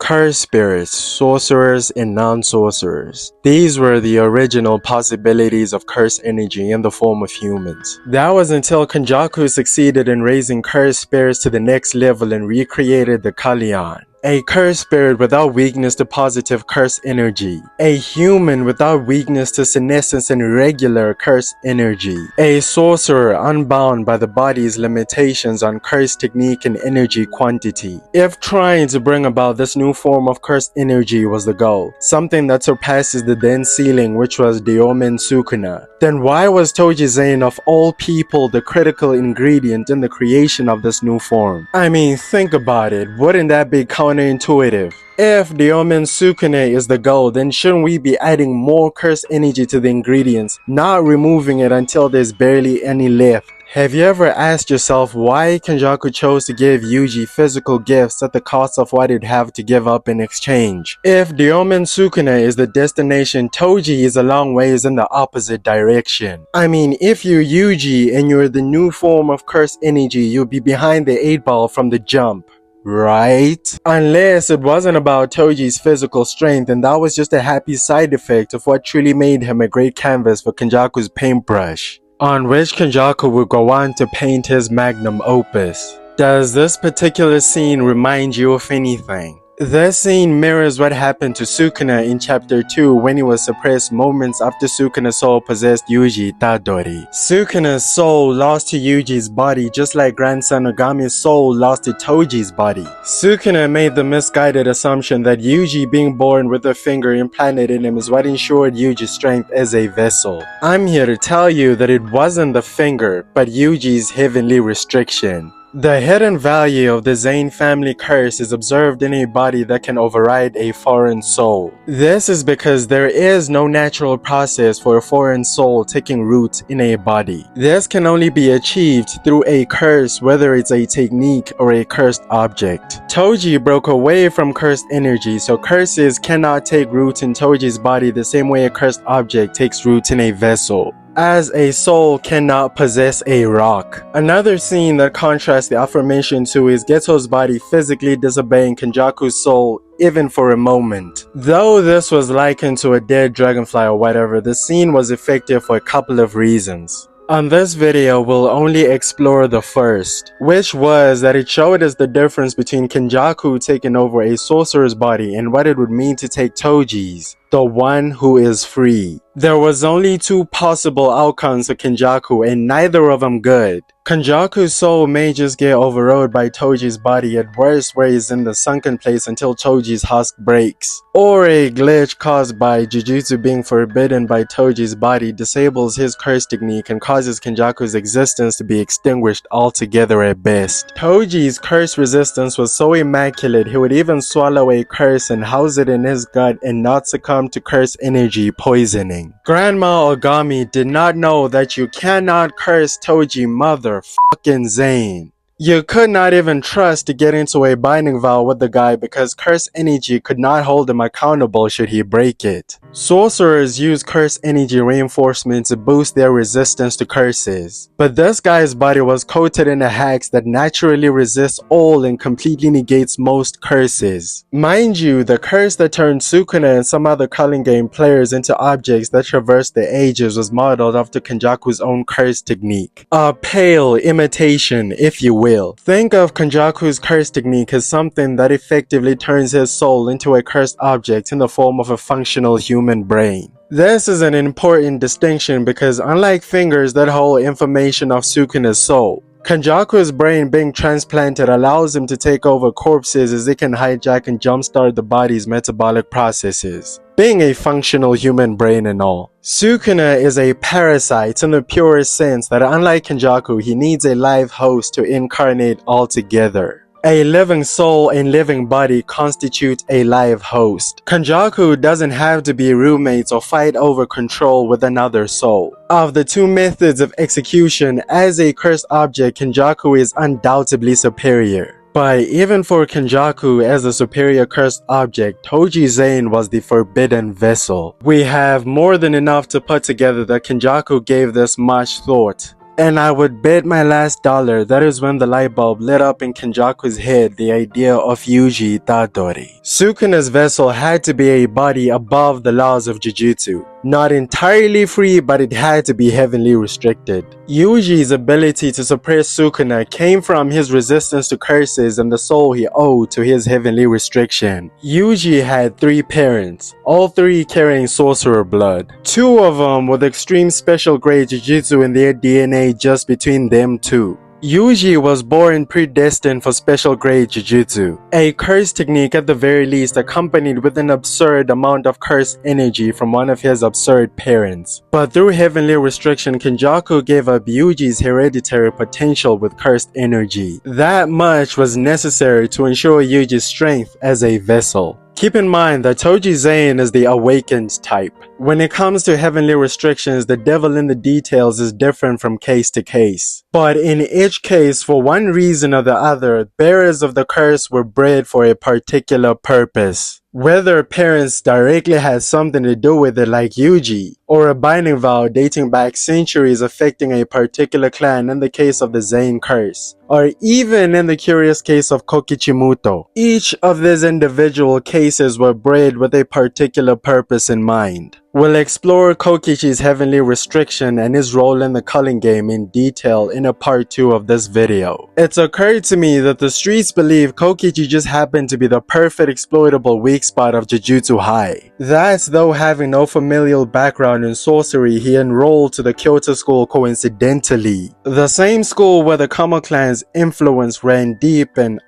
Curse spirits, sorcerers, and non-sorcerers. These were the original possibilities of curse energy in the form of humans. That was until Kenjaku succeeded in raising curse spirits to the next level and recreated the Kalyan. A curse spirit without weakness to positive curse energy. A human without weakness to senescence and irregular curse energy. A sorcerer unbound by the body's limitations on curse technique and energy quantity. If trying to bring about this new form of curse energy was the goal, something that surpasses the then ceiling which was Deomen Sukuna, then why was Toji Zenin of all people the critical ingredient in the creation of this new form? I mean, think about it, wouldn't that be counterintuitive? If Deomen Sukuna is the goal, then shouldn't we be adding more curse energy to the ingredients, not removing it until there's barely any left? Have you ever asked yourself why Kenjaku chose to give Yuji physical gifts at the cost of what he'd have to give up in exchange? If Deomen Sukuna is the destination, Toji is a long ways in the opposite direction. I mean, if you're Yuji and you're the new form of curse energy, you'll be behind the 8-ball from the jump. Right? Unless it wasn't about Toji's physical strength and that was just a happy side effect of what truly made him a great canvas for Kenjaku's paintbrush, on which Kenjaku would go on to paint his Magnum Opus. Does this particular scene remind you of anything? This scene mirrors what happened to Sukuna in chapter 2 when he was suppressed moments after Sukuna's soul possessed Yuji Itadori. Sukuna's soul lost to Yuji's body just like grandson Ogami's soul lost to Toji's body. Sukuna made the misguided assumption that Yuji being born with a finger implanted in him is what ensured Yuji's strength as a vessel. I'm here to tell you that it wasn't the finger, but Yuji's heavenly restriction. The hidden value of the Zenin family curse is observed in a body that can override a foreign soul. This is because there is no natural process for a foreign soul taking root in a body. This can only be achieved through a curse, whether it's a technique or a cursed object. Toji broke away from cursed energy, so curses cannot take root in Toji's body the same way a cursed object takes root in a vessel. As a soul cannot possess a rock. Another scene that contrasts the aforementioned two is Geto's body physically disobeying Kenjaku's soul even for a moment. Though this was likened to a dead dragonfly or whatever, the scene was effective for a couple of reasons. On this video, we'll only explore the first, which was that it showed us the difference between Kenjaku taking over a sorcerer's body and what it would mean to take Toji's, the one who is free. There was only two possible outcomes for Kenjaku and neither of them good. Kenjaku's soul may just get overrode by Toji's body, at worst where he's in the sunken place until Toji's husk breaks. Or a glitch caused by Jujutsu being forbidden by Toji's body disables his curse technique and causes Kenjaku's existence to be extinguished altogether at best. Toji's curse resistance was so immaculate he would even swallow a curse and house it in his gut and not succumb to curse energy poisoning. Grandma Ogami did not know that you cannot curse Toji motherfucking Zenin. You could not even trust to get into a binding vow with the guy because curse energy could not hold him accountable should he break it. Sorcerers use curse energy reinforcement to boost their resistance to curses. But this guy's body was coated in a hex that naturally resists all and completely negates most curses. Mind you, the curse that turned Sukuna and some other Culling Game players into objects that traversed the ages was modeled after Kenjaku's own curse technique. A pale imitation, if you will. Think of Kenjaku's curse technique as something that effectively turns his soul into a cursed object in the form of a functional human brain. This is an important distinction because unlike fingers that hold information of Sukuna's soul, Kenjaku's brain being transplanted allows him to take over corpses as it can hijack and jumpstart the body's metabolic processes, being a functional human brain and all. Sukuna is a parasite in the purest sense that unlike Kenjaku, he needs a live host to incarnate altogether. A living soul and living body constitute a live host. Kenjaku doesn't have to be roommates or fight over control with another soul. Of the two methods of execution, as a cursed object, Kenjaku is undoubtedly superior. But even for Kenjaku as a superior cursed object, Toji Zenin was the forbidden vessel. We have more than enough to put together that Kenjaku gave this much thought. And I would bet my last dollar that is when the light bulb lit up in Kenjaku's head the idea of Yuji Itadori. Sukuna's vessel had to be a body above the laws of Jujutsu. Not entirely free, but it had to be heavily restricted. Yuji's ability to suppress Sukuna came from his resistance to curses and the soul he owed to his heavenly restriction. Yuji had 3 parents, all 3 carrying sorcerer blood. 2 of them with extreme special grade Jujutsu in their DNA just between them 2. Yuji was born predestined for special grade Jujutsu, a curse technique at the very least accompanied with an absurd amount of curse energy from one of his absurd parents. But through heavenly restriction, Kenjaku gave up Yuji's hereditary potential with cursed energy. That much was necessary to ensure Yuji's strength as a vessel. Keep in mind that Toji Zenin is the awakened type. When it comes to heavenly restrictions, the devil in the details is different from case to case. But in each case, for one reason or the other, bearers of the curse were bred for a particular purpose. Whether parents directly had something to do with it like Yuji, or a binding vow dating back centuries affecting a particular clan in the case of the Zenin Curse, or even in the curious case of Kokichimuto. Each of these individual cases were bred with a particular purpose in mind. We'll explore Kokichi's heavenly restriction and his role in the Culling Game in detail in a part 2 of this video. It's occurred to me that the streets believe Kokichi just happened to be the perfect exploitable weak spot of Jujutsu High. That's though having no familial background in sorcery, he enrolled to the Kyoto school coincidentally. The same school where the Kamo clan's influence ran deep and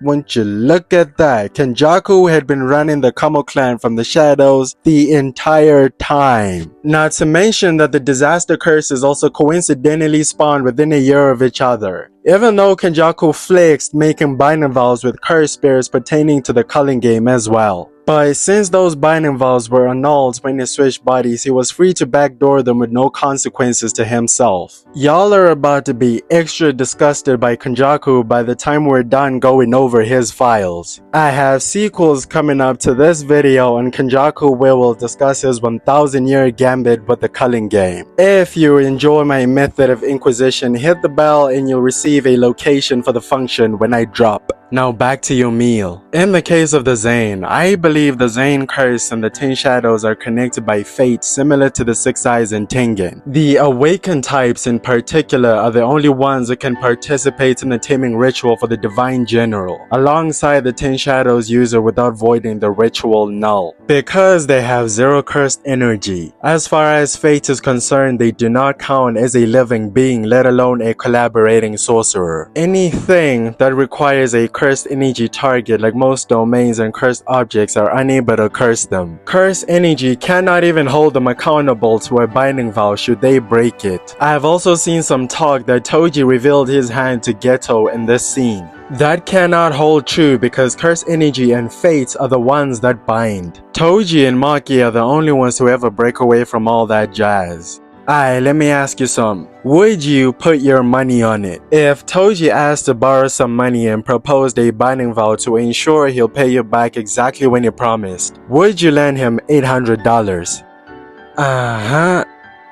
won't you look at that, Kenjaku had been running the Kamo clan from the shadows the entire time. Not to mention that the disaster curses also coincidentally spawned within a year of each other. Even though Kenjaku flexed making binding vows with curse spirits pertaining to the Culling Game as well. But since those binding vows were annulled when he switched bodies, he was free to backdoor them with no consequences to himself. Y'all are about to be extra disgusted by Kenjaku by the time we're done going over his files. I have sequels coming up to this video on Kenjaku where we'll discuss his 1000-year gambit with the Culling Game. If you enjoy my method of inquisition, hit the bell and you'll receive a location for the function when I drop. Now back to your meal. In the case of the Zenin, I believe the Zenin Curse and the 10 Shadows are connected by fate similar to the 6 Eyes in Tengen. The awakened types in particular are the only ones who can participate in the taming ritual for the Divine General, alongside the 10 Shadows user without voiding the ritual null, because they have 0 cursed energy. As far as fate is concerned, they do not count as a living being, let alone a collaborating sorcerer. Anything that requires a cursed energy target, like most domains and cursed objects, are unable to curse them. Cursed energy cannot even hold them accountable to a binding vow should they break it. I have also seen some talk that Toji revealed his hand to Geto in this scene. That cannot hold true because cursed energy and fate are the ones that bind. Toji and Maki are the only ones who ever break away from all that jazz. Alright, let me ask you something. Would you put your money on it? If Toji asked to borrow some money and proposed a binding vow to ensure he'll pay you back exactly when he promised, would you lend him $800?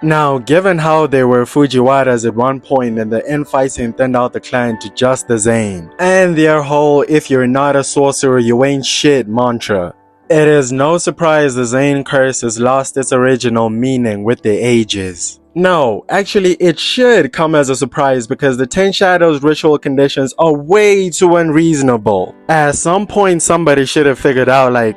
Now, given how they were Fujiwaras at one point and the infighting thinned out the clan to just the Zenin, and their whole "if you're not a sorcerer, you ain't shit" mantra, it is no surprise the Zenin Curse has lost its original meaning with the ages. No, actually it should come as a surprise because the 10 Shadows ritual conditions are way too unreasonable. At some point somebody should have figured out like,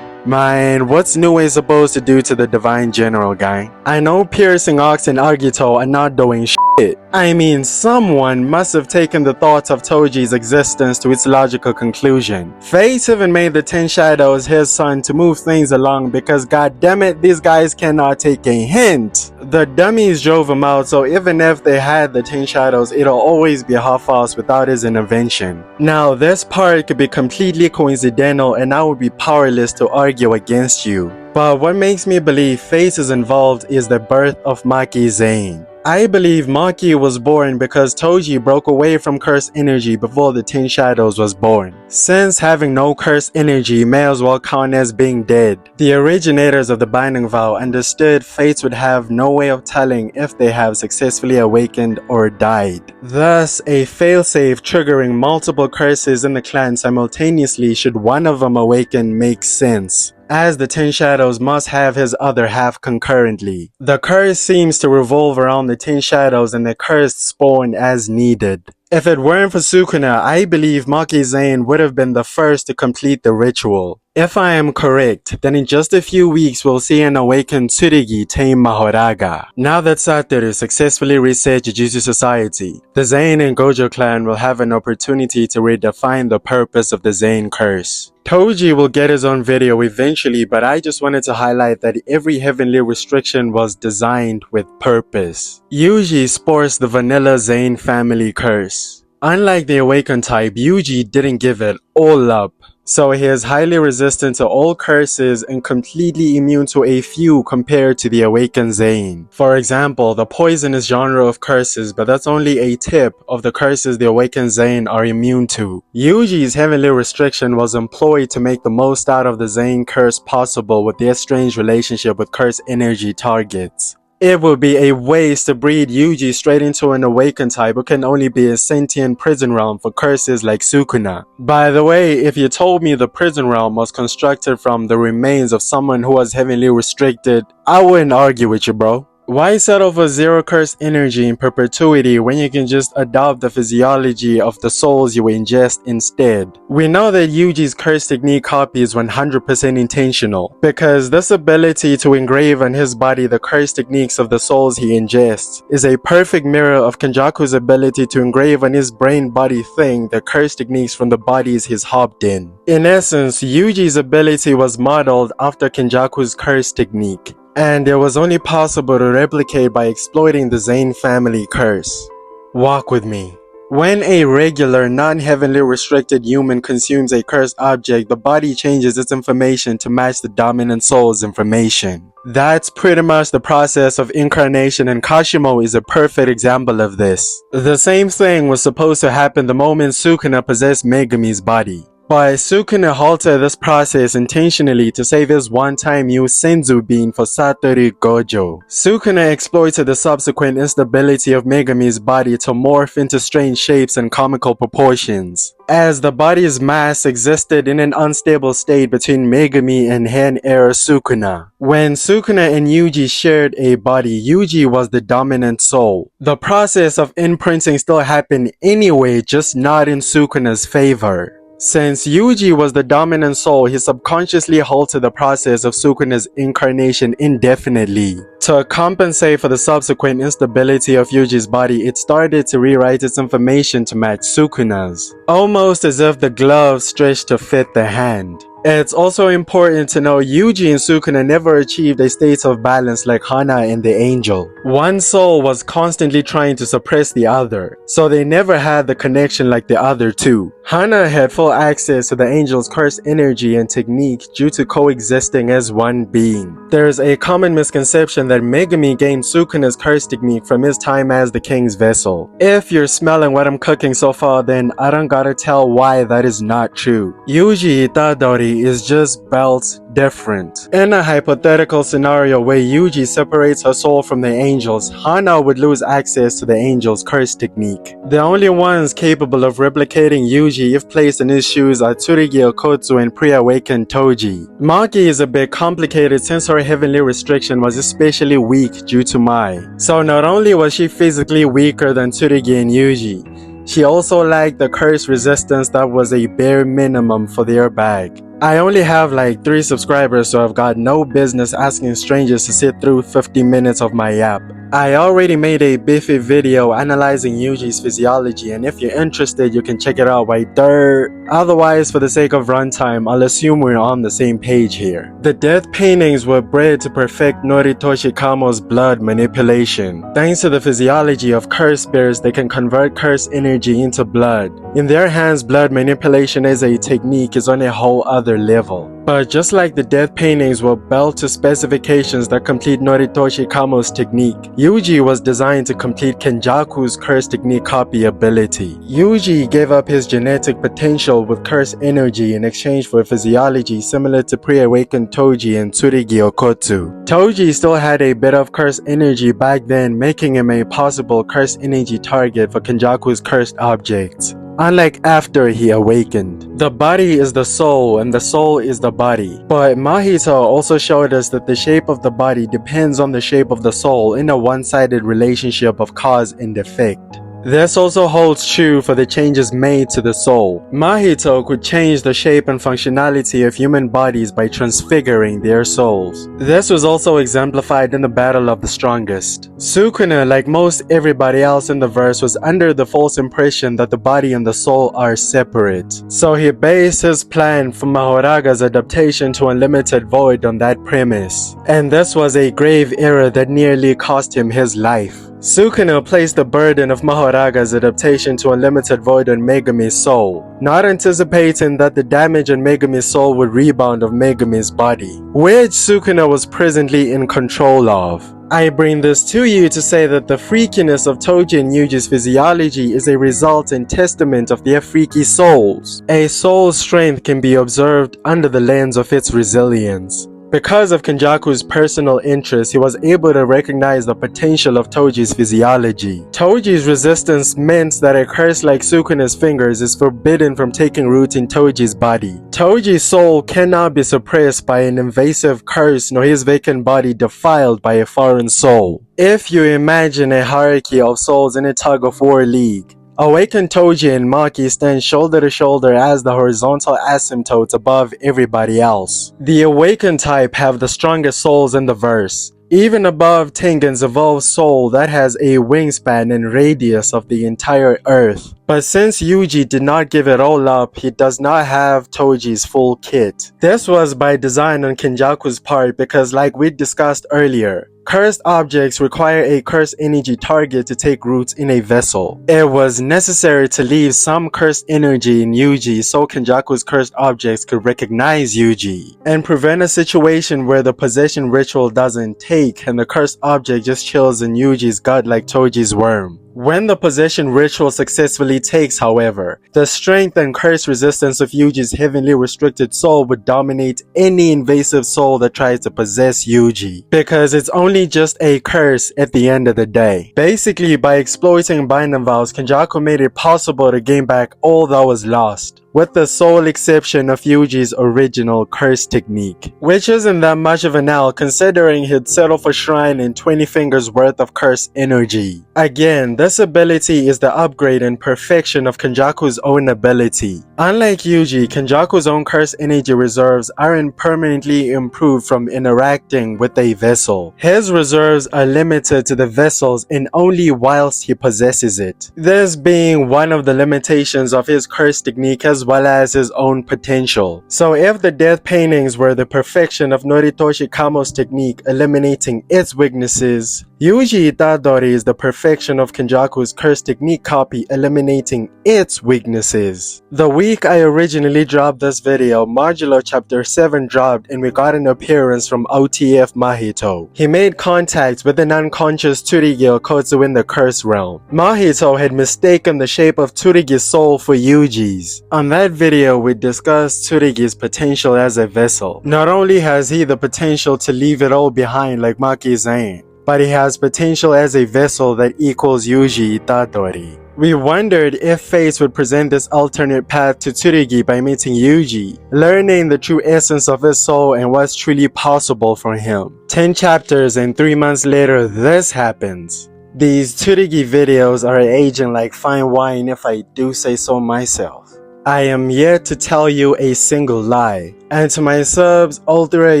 man, what's Nue supposed to do to the Divine General guy? I know Piercing Ox and Agito are not doing shit. I mean, someone must have taken the thoughts of Toji's existence to its logical conclusion. Fate even made the 10 Shadows his son to move things along because goddammit, these guys cannot take a hint. The dummies drove him out, so even if they had the 10 Shadows, it'll always be half-assed without his intervention. Now, this part could be completely coincidental and I would be powerless to argue against you. But what makes me believe fate is involved is the birth of Maki Zenin. I believe Maki was born because Toji broke away from cursed energy before the Ten Shadows was born. Since having no cursed energy may as well count as being dead, the originators of the binding vow understood fates would have no way of telling if they have successfully awakened or died. Thus, a failsafe triggering multiple curses in the clan simultaneously should one of them awaken makes sense, as the Ten Shadows must have his other half concurrently. The curse seems to revolve around the Ten Shadows and the cursed spawn as needed. If it weren't for Sukuna, I believe Maki Zenin would have been the first to complete the ritual. If I am correct, then in just a few weeks we'll see an awakened Tsurugi tame Mahoraga. Now that Satoru successfully reset Jujutsu Society, the Zenin and Gojo clan will have an opportunity to redefine the purpose of the Zenin Curse. Toji will get his own video eventually, but I just wanted to highlight that every heavenly restriction was designed with purpose. Yuji sports the vanilla Zenin family curse. Unlike the awakened type, Yuji didn't give it all up. So he is highly resistant to all curses and completely immune to a few compared to the awakened Zenin. For example, the poisonous genre of curses, but that's only a tip of the curses the awakened Zenin are immune to. Yuji's heavenly restriction was employed to make the most out of the Zenin curse possible with their strange relationship with curse energy targets. It would be a waste to breed Yuji straight into an awakened type who can only be a sentient prison realm for curses like Sukuna. By the way, if you told me the prison realm was constructed from the remains of someone who was heavily restricted, I wouldn't argue with you, bro. Why settle for zero curse energy in perpetuity when you can just adopt the physiology of the souls you ingest instead? We know that Yuji's curse technique copy is 100% intentional, because this ability to engrave on his body the curse techniques of the souls he ingests is a perfect mirror of Kenjaku's ability to engrave on his brain-body thing the curse techniques from the bodies he's hopped in. In essence, Yuji's ability was modeled after Kenjaku's curse technique, and it was only possible to replicate by exploiting the Zenin family curse. Walk with me. When a regular, non-heavenly restricted human consumes a cursed object, the body changes its information to match the dominant soul's information. That's pretty much the process of incarnation, and Kashimo is a perfect example of this. The same thing was supposed to happen the moment Sukuna possessed Megami's body. But Sukuna halted this process intentionally to save his one-time used Senzu bean for Satoru Gojo. Sukuna exploited the subsequent instability of Megami's body to morph into strange shapes and comical proportions, as the body's mass existed in an unstable state between Megami and Hen era Sukuna. When Sukuna and Yuji shared a body, Yuji was the dominant soul. The process of imprinting still happened anyway, just not in Sukuna's favor. Since Yuji was the dominant soul, he subconsciously halted the process of Sukuna's incarnation indefinitely. To compensate for the subsequent instability of Yuji's body, it started to rewrite its information to match Sukuna's, almost as if the glove stretched to fit the hand. It's also important to know Yuji and Sukuna never achieved a state of balance like Hana and the Angel. One soul was constantly trying to suppress the other, so they never had the connection like the other two. Hana had full access to the Angel's cursed energy and technique due to coexisting as one being. There's a common misconception that Megami gained Sukuna's curse technique from his time as the King's vessel. If you're smelling what I'm cooking so far, then I don't gotta tell why that is not true. Yuji Itadori is just built different. In a hypothetical scenario where Yuji separates her soul from the angels, Hana would lose access to the angel's curse technique. The only ones capable of replicating Yuji if placed in his shoes are Tsurugi, Okkotsu, and pre-awakened Toji. Maki is a bit complicated since her heavenly restriction was especially weak due to Mai. So not only was she physically weaker than Tsurugi and Yuji, she also lacked the curse resistance that was a bare minimum for their bag. I only have like 3 subscribers, so I've got no business asking strangers to sit through 50 minutes of my yap. I already made a Biffy video analyzing Yuji's physiology, and if you're interested you can check it out right there. Otherwise, for the sake of runtime, I'll assume we're on the same page here. The Deathpaintings were bred to perfect Noritoshi Kamo's blood manipulation. Thanks to the physiology of curse bears, they can convert curse energy into blood. In their hands, blood manipulation as a technique is on a whole other level. But just like the death paintings were built to specifications that complete Noritoshi Kamo's technique, Yuji was designed to complete Kenjaku's curse technique copy ability. Yuji gave up his genetic potential with curse energy in exchange for physiology similar to pre-awakened Toji and Tsurugi Okkotsu. Toji still had a bit of curse energy back then, making him a possible curse energy target for Kenjaku's cursed objects. Unlike after he awakened. The body is the soul and the soul is the body. But Mahito also showed us that the shape of the body depends on the shape of the soul in a one-sided relationship of cause and effect. This also holds true for the changes made to the soul. Mahito could change the shape and functionality of human bodies by transfiguring their souls. This was also exemplified in the Battle of the Strongest. Sukuna, like most everybody else in the verse, was under the false impression that the body and the soul are separate. So he based his plan for Mahoraga's adaptation to Unlimited Void on that premise. And this was a grave error that nearly cost him his life. Sukuna placed the burden of Mahoraga's adaptation to Unlimited Void on Megumi's soul, not anticipating that the damage on Megumi's soul would rebound of Megumi's body, which Sukuna was presently in control of. I bring this to you to say that the freakiness of Toji and Yuji's physiology is a result and testament of their freaky souls. A soul's strength can be observed under the lens of its resilience. Because of Kenjaku's personal interest, he was able to recognize the potential of Toji's physiology. Toji's resistance meant that a curse like Sukuna's fingers is forbidden from taking root in Toji's body. Toji's soul cannot be suppressed by an invasive curse, nor his vacant body defiled by a foreign soul. If you imagine a hierarchy of souls in a tug-of-war league, awakened Toji and Maki stand shoulder to shoulder as the horizontal asymptotes above everybody else. The awakened type have the strongest souls in the verse, even above Tengen's evolved soul that has a wingspan and radius of the entire earth. But since Yuji did not give it all up, he does not have Toji's full kit. This was by design on Kenjaku's part because, like we discussed earlier, cursed objects require a cursed energy target to take root in a vessel. It was necessary to leave some cursed energy in Yuji so Kenjaku's cursed objects could recognize Yuji and prevent a situation where the possession ritual doesn't take and the cursed object just chills in Yuji's gut like Toji's worm. When the possession ritual successfully takes, however, the strength and curse resistance of Yuji's heavenly restricted soul would dominate any invasive soul that tries to possess Yuji, because it's only just a curse at the end of the day. Basically, by exploiting binding vows, Kenjaku made it possible to gain back all that was lost, with the sole exception of Yuji's original curse technique, which isn't that much of an L considering he'd settle for shrine and 20 fingers worth of curse energy. Again, this ability is the upgrade and perfection of Kenjaku's own ability. Unlike Yuji, Kenjaku's own curse energy reserves aren't permanently improved from interacting with a vessel. His reserves are limited to the vessels and only whilst he possesses it, this being one of the limitations of his curse technique as well as his own potential. So if the death paintings were the perfection of Noritoshi Kamo's technique eliminating its weaknesses, Yuji Itadori is the perfection of Kenjaku's curse technique copy eliminating its weaknesses. The week I originally dropped this video, Modulo Chapter 7 dropped and we got an appearance from OTF Mahito. He made contact with an unconscious Tsurugi Okkotsu in the curse realm. Mahito had mistaken the shape of Tsurugi's soul for Yuji's. On that video, we discussed Tsurugi's potential as a vessel. Not only has he the potential to leave it all behind like Maki Zenin, but he has potential as a vessel that equals Yuji Itadori. We wondered if fate would present this alternate path to Tsurugi by meeting Yuji, learning the true essence of his soul and what's truly possible for him. 10 chapters and 3 months later, this happens. These Tsurugi videos are aging like fine wine if I do say so myself. I am yet to tell you a single lie. And to my subs, all three of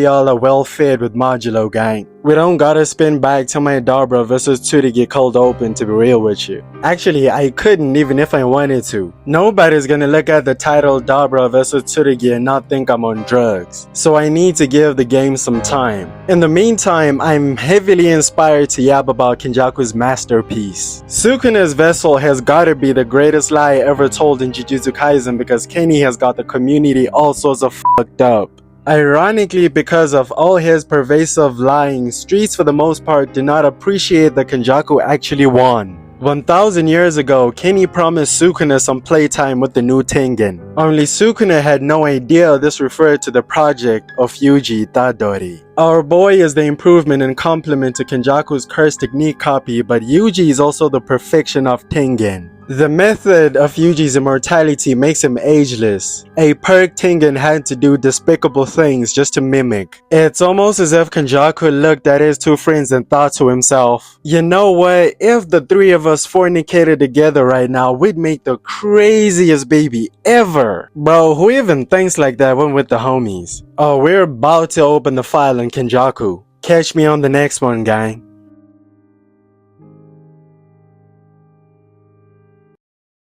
y'all are well fed with Modulo gang. We don't gotta spin back to my Dabra vs Tsurugi cold open to be real with you. Actually, I couldn't even if I wanted to. Nobody's gonna look at the title Dabra vs Tsurugi and not think I'm on drugs. So I need to give the game some time. In the meantime, I'm heavily inspired to yap about Kenjaku's masterpiece. Sukuna's vessel has gotta be the greatest lie ever told in Jujutsu Kaisen because Kenny has got the community all sorts of fucked up. Ironically, because of all his pervasive lying, streets for the most part do not appreciate that Kenjaku actually won. 1,000 years ago, Kenny promised Sukuna some playtime with the new Tengen. Only Sukuna had no idea this referred to the project of Yuji Itadori. Our boy is the improvement and complement to Kenjaku's curse technique copy, but Yuji is also the perfection of Tengen. The method of Yuji's immortality makes him ageless. A perk Tengen had to do despicable things just to mimic. It's almost as if Kenjaku looked at his two friends and thought to himself, you know what, if the three of us fornicated together right now, we'd make the craziest baby ever. Bro, who even thinks like that when with the homies? Oh, we're about to open the file in Kenjaku. Catch me on the next one, gang.